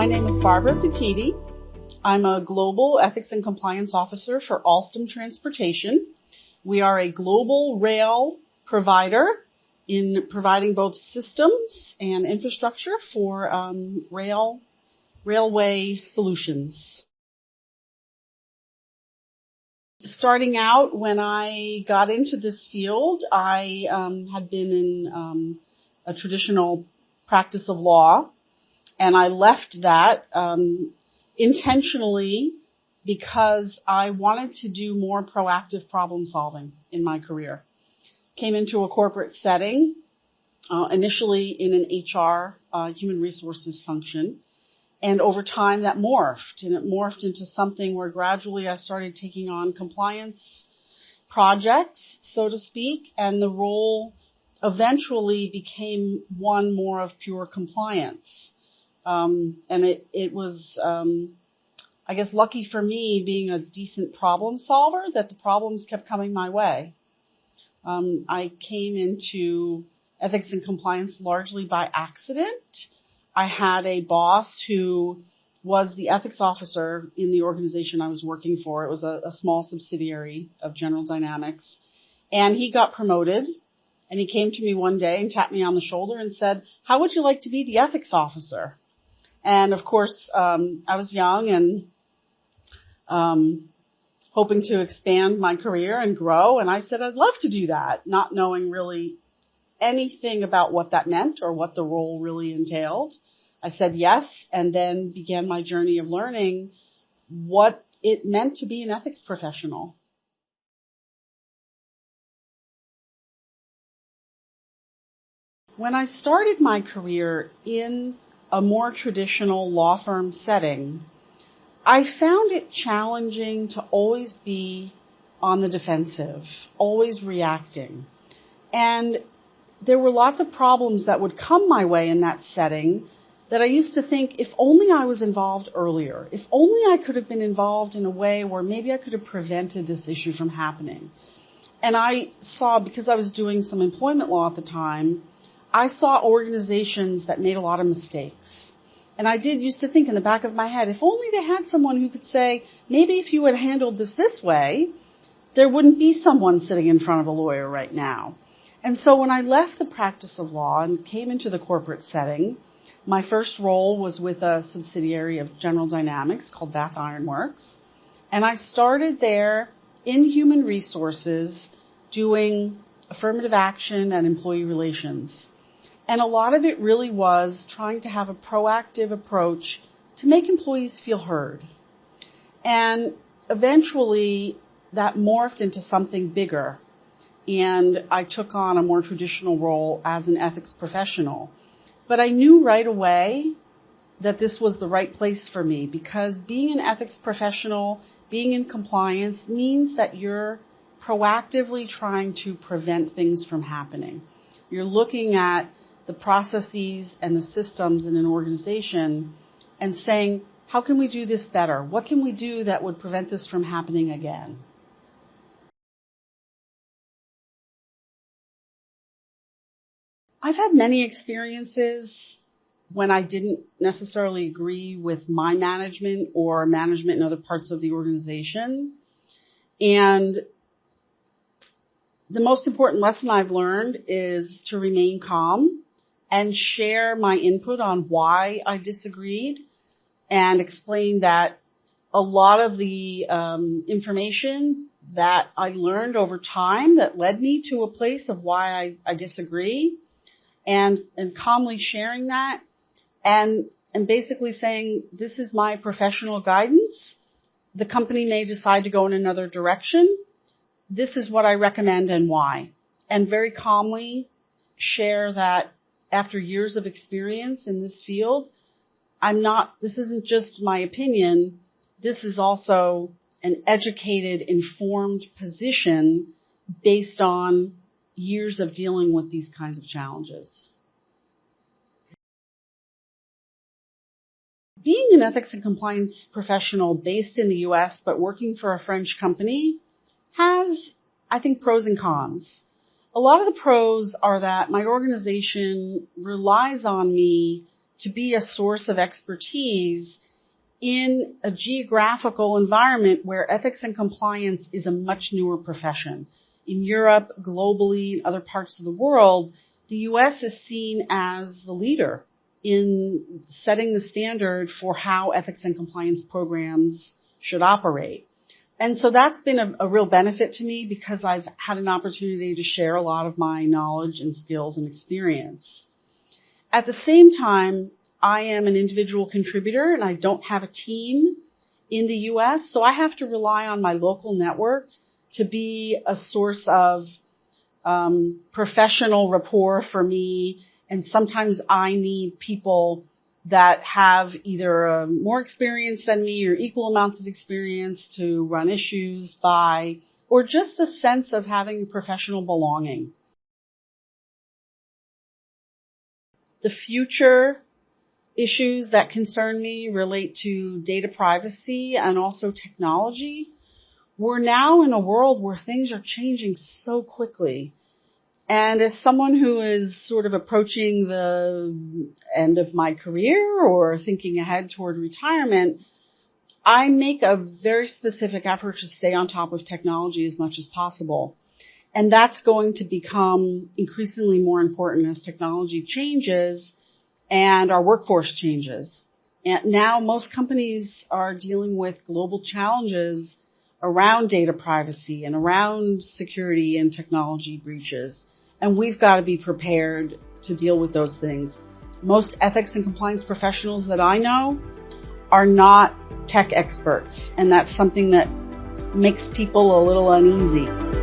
My name is Barbara Petitti. I'm a Global Ethics and Compliance Officer for Alstom Transportation. We are a global rail provider in providing both systems and infrastructure for railway solutions. Starting out, when I got into this field, I had been in a traditional practice of law, and I left that intentionally because I wanted to do more proactive problem solving in my career. Came into a corporate setting, initially in an HR, human resources function. And over time that morphed, and it morphed into something where gradually I started taking on compliance projects, so to speak, and the role eventually became one more of pure compliance. And it was, I guess, lucky for me, being a decent problem solver, that the problems kept coming my way. I came into ethics and compliance largely by accident. I had a boss who was the ethics officer in the organization I was working for. It was a small subsidiary of General Dynamics. And he got promoted, and he came to me one day and tapped me on the shoulder and said, "How would you like to be the ethics officer?" And of course, I was young and hoping to expand my career and grow. And I said, I'd love to do that, not knowing really anything about what that meant or what the role really entailed. I said yes, and then began my journey of learning what it meant to be an ethics professional. When I started my career in a more traditional law firm setting, I found it challenging to always be on the defensive, always reacting. And there were lots of problems that would come my way in that setting that I used to think, if only I was involved earlier, if only I could have been involved in a way where maybe I could have prevented this issue from happening. And I saw, because I was doing some employment law at the time, I saw organizations that made a lot of mistakes. And I used to think in the back of my head, if only they had someone who could say, maybe if you had handled this way, there wouldn't be someone sitting in front of a lawyer right now. And so when I left the practice of law and came into the corporate setting, my first role was with a subsidiary of General Dynamics called Bath Iron Works. And I started there in human resources doing affirmative action and employee relations. And a lot of it really was trying to have a proactive approach to make employees feel heard. And eventually that morphed into something bigger. And I took on a more traditional role as an ethics professional. But I knew right away that this was the right place for me, because being an ethics professional, being in compliance, means that you're proactively trying to prevent things from happening. You're looking at the processes and the systems in an organization and saying, how can we do this better? What can we do that would prevent this from happening again? I've had many experiences when I didn't necessarily agree with my management or management in other parts of the organization. And the most important lesson I've learned is to remain calm and share my input on why I disagreed, and explain that a lot of the information that I learned over time that led me to a place of why I disagree, and calmly sharing that, and basically saying, this is my professional guidance. The company may decide to go in another direction. This is what I recommend and why. And very calmly share that after years of experience in this field, this isn't just my opinion. This is also an educated, informed position based on years of dealing with these kinds of challenges. Being an ethics and compliance professional based in the U.S. but working for a French company has, I think, pros and cons. A lot of the pros are that my organization relies on me to be a source of expertise in a geographical environment where ethics and compliance is a much newer profession. In Europe, globally, in other parts of the world, the U.S. is seen as the leader in setting the standard for how ethics and compliance programs should operate. And so that's been a real benefit to me because I've had an opportunity to share a lot of my knowledge and skills and experience. At the same time, I am an individual contributor and I don't have a team in the U.S., so I have to rely on my local network to be a source of professional rapport for me. And sometimes I need people that have either more experience than me or equal amounts of experience to run issues by, or just a sense of having professional belonging. The future issues that concern me relate to data privacy and also technology. We're now in a world where things are changing so quickly. And as someone who is sort of approaching the end of my career or thinking ahead toward retirement, I make a very specific effort to stay on top of technology as much as possible. And that's going to become increasingly more important as technology changes and our workforce changes. And now most companies are dealing with global challenges around data privacy and around security and technology breaches. And we've got to be prepared to deal with those things. Most ethics and compliance professionals that I know are not tech experts, and that's something that makes people a little uneasy.